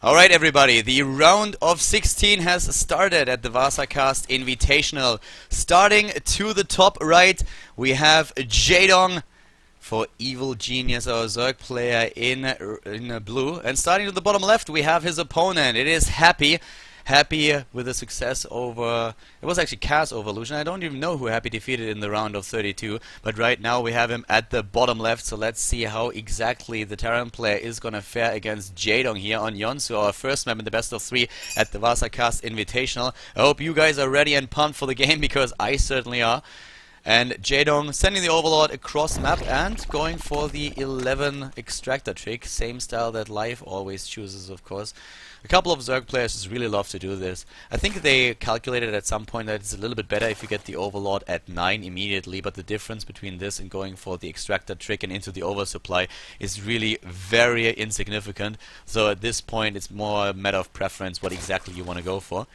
Alright everybody, the round of 16 has started at the StarCraft Invitational. Starting to the top right, we have Jaedong for Evil Genius, our Zerg player in blue. And starting to the bottom left, we have his opponent. It is Happy. Happy with a success over... It was actually Chaos over Illusion. I don't even know who Happy defeated in the round of 32. But right now we have him at the bottom left. So let's see how exactly the Terran player is going to fare against Jaedong here on Yonsu, our first map in the best of 3 at the StarCraft Invitational. I hope you guys are ready and pumped for the game, because I certainly are. And Jaedong sending the Overlord across map and going for the 11 extractor trick. Same style that Live always chooses, of course. A couple of Zerg players just really love to do this. I think they calculated at some point that it's a little bit better if you get the Overlord at 9 immediately, but the difference between this and going for the extractor trick and into the oversupply is really very insignificant. So at this point it's more a matter of preference what exactly you want to go for.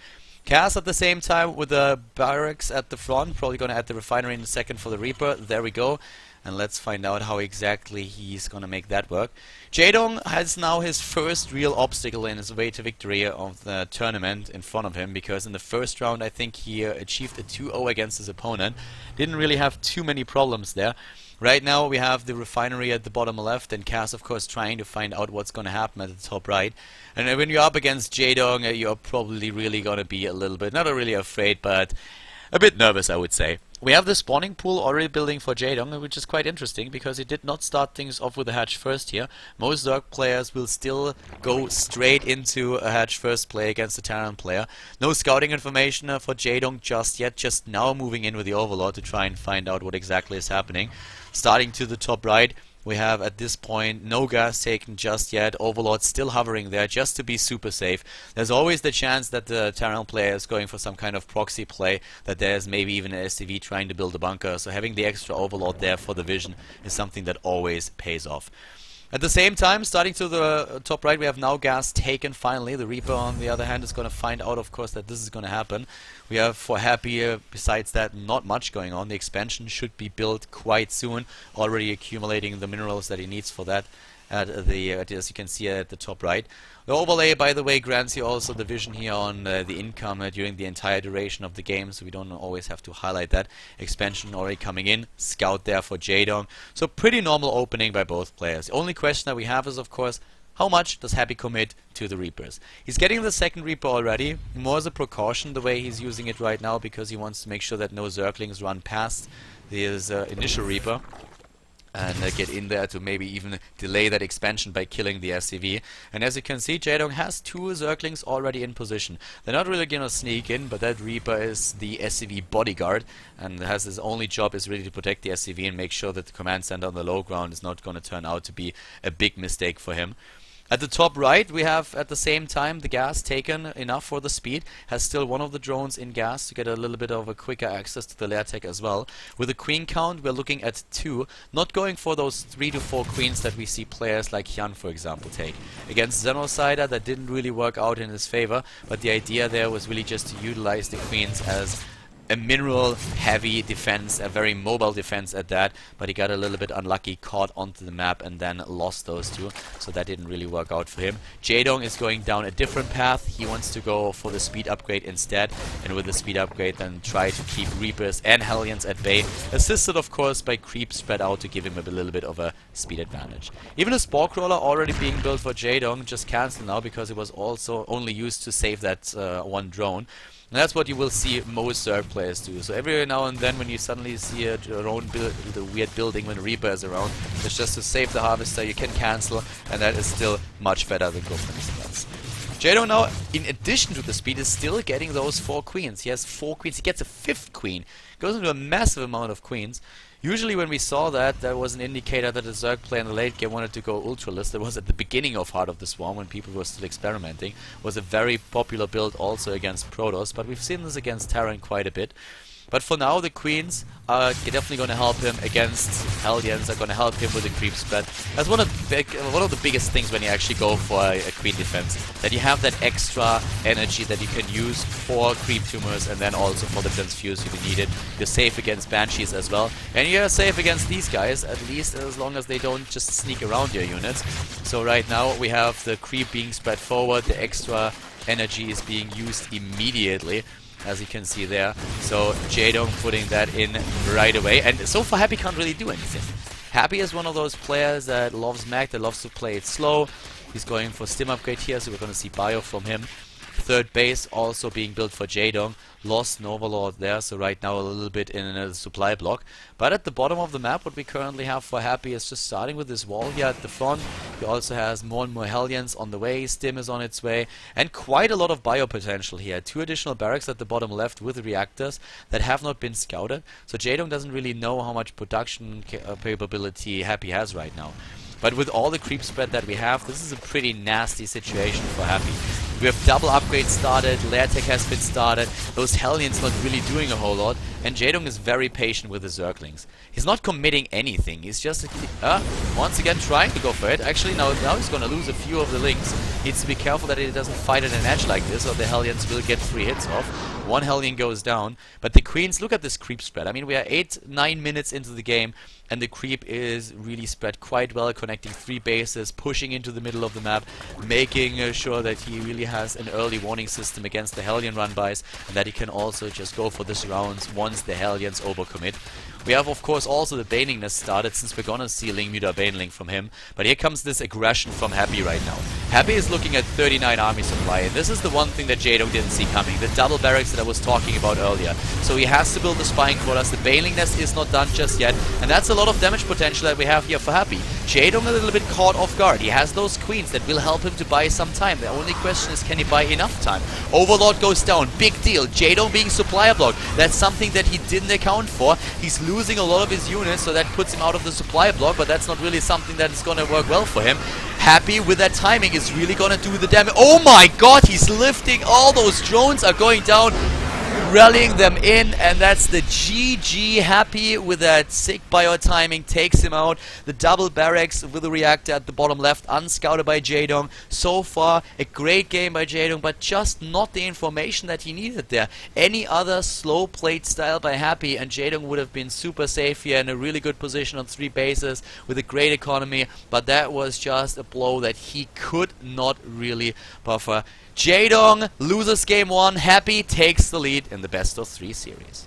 Chaos at the same time with the barracks at the front, probably going to add the refinery in a second for the Reaper. There we go. And let's find out how exactly he's going to make that work. Jaedong has now his first real obstacle in his way to victory of the tournament in front of him, because in the first round I think he achieved a 2-0 against his opponent. Didn't really have too many problems there. Right now we have the refinery at the bottom left, and Cass of course trying to find out what's going to happen at the top right. And when you're up against Jaedong, you're probably really going to be a little bit, not really afraid, but a bit nervous, I would say. We have the spawning pool already building for Jaedong, which is quite interesting, because he did not start things off with a hatch first here. Most Zerg players will still go straight into a hatch first play against the Terran player. No scouting information for Jaedong just yet, just now moving in with the Overlord to try and find out what exactly is happening. Starting to the top right, we have at this point no gas taken just yet. Overlord still hovering there just to be super safe. There's always the chance that the Terran player is going for some kind of proxy play, that there's maybe even an SCV trying to build a bunker. So having the extra Overlord there for the vision is something that always pays off. At the same time, starting to the top right, we have now gas taken finally. The Reaper, on the other hand, is going to find out, of course, that this is going to happen. We have for Happy, besides that, not much going on. The expansion should be built quite soon, already accumulating the minerals that he needs for that. As you can see at the top right. The overlay, by the way, grants you also the vision here on the income during the entire duration of the game, so we don't always have to highlight that. Expansion already coming in, scout there for Jaedong. So pretty normal opening by both players. The only question that we have is, of course, how much does Happy commit to the Reapers? He's getting the second Reaper already, more as a precaution the way he's using it right now, because he wants to make sure that no Zerglings run past his initial Reaper and get in there to maybe even delay that expansion by killing the SCV. And as you can see, Jaedong has 2 Zerglings already in position. They're not really gonna sneak in, but that Reaper is the SCV bodyguard and has his only job is really to protect the SCV and make sure that the command center on the low ground is not gonna turn out to be a big mistake for him. At the top right, we have at the same time the gas taken enough for the speed. Has still one of the drones in gas to get a little bit of a quicker access to the lair tech as well. With a queen count, we're looking at 2. Not going for those 3 to 4 queens that we see players like Hyun, for example, take. Against Xenocider, that didn't really work out in his favor, but the idea there was really just to utilize the queens as a mineral heavy defense, a very mobile defense at that, but he got a little bit unlucky, caught onto the map and then lost those 2, so that didn't really work out for him. Jaedong is going down a different path. He wants to go for the speed upgrade instead, and with the speed upgrade then try to keep Reapers and Hellions at bay, assisted of course by creep spread out to give him a little bit of a speed advantage. Even a Spore Crawler already being built for Jaedong, just cancelled now because it was also only used to save that 1 drone. And that's what you will see most Zerg players do. So every now and then when you suddenly see a drone build a weird building when a Reaper is around, it's just to save the Harvester. You can cancel, and that is still much better than go for anything else. Jaedong now, in addition to the speed, is still getting those 4 queens. He has 4 queens. He gets a 5th queen. Goes into a massive amount of queens. Usually when we saw that, that was an indicator that a Zerg player in the late game wanted to go Ultralist. That was at the beginning of Heart of the Swarm, when people were still experimenting. Was a very popular build also against Protoss, but we've seen this against Terran quite a bit. But for now, the queens are definitely going to help him against Hellions, are going to help him with the creep spread. That's one of the biggest things when you actually go for a queen defense, that you have that extra energy that you can use for creep tumors and then also for the transfuse if you need it. You're safe against banshees as well, and you're safe against these guys, at least as long as they don't just sneak around your units. So right now we have the creep being spread forward, the extra energy is being used immediately, as you can see there. So Jaedong putting that in right away, and so far Happy can't really do anything. Happy is one of those players that loves mech, that loves to play it slow. He's going for stim upgrade here, so we're going to see bio from him. Third base also being built for Jaedong. Lost an Overlord there, so right now a little bit in a supply block. But at the bottom of the map, what we currently have for Happy is just starting with this wall here at the front. He also has more and more Hellions on the way, Stim is on its way, and quite a lot of bio potential here. 2 additional barracks at the bottom left with reactors that have not been scouted. So Jaedong doesn't really know how much production capability Happy has right now. But with all the creep spread that we have, this is a pretty nasty situation for Happy. We have double upgrades started, lair tech has been started, those Hellions not really doing a whole lot, and Jaedong is very patient with the Zerglings. He's not committing anything, he's just once again trying to go for it. Actually now he's gonna lose a few of the links. Needs to be careful that he doesn't fight at an edge like this, or the Hellions will get 3 hits off. 1 Hellion goes down, but the queens, look at this creep spread. I mean, we are 8-9 minutes into the game, and the creep is really spread quite well, connecting 3 bases, pushing into the middle of the map, making sure that he really has an early warning system against the Hellion run-bys, and that he can also just go for this rounds once the Hellions overcommit. We have, of course, also the Baningness started, since we're gonna see Ling Muta Baneling from him. But here comes this aggression from Happy right now. Happy is looking at 39 army supply, and this is the one thing that Jaedong didn't see coming. The double barracks that I was talking about earlier. So he has to build the spying quarters. The Banelingness is not done just yet, and that's a lot of damage potential that we have here for Happy. Jaedong a little bit caught off guard. He has those queens that will help him to buy some time. The only question is, can he buy enough time? Overlord goes down. Big deal. Jaedong being supplier block. That's something that he didn't account for. He's losing a lot of his units, so that puts him out of the supply block, but that's not really something that is going to work well for him. Happy with that timing is really going to do the damage. Oh my god, he's lifting. All those drones are going down, rallying them in, and that's the GG. Happy with that sick bio timing, takes him out. The double barracks with the reactor at the bottom left, unscouted by Jaedong. So far, a great game by Jaedong, but just not the information that he needed there. Any other slow played style by Happy, and Jaedong would have been super safe here in a really good position on 3 bases with a great economy, but that was just a blow that he could not really buffer. Jaedong loses game 1, Happy takes the lead in the best of 3 series.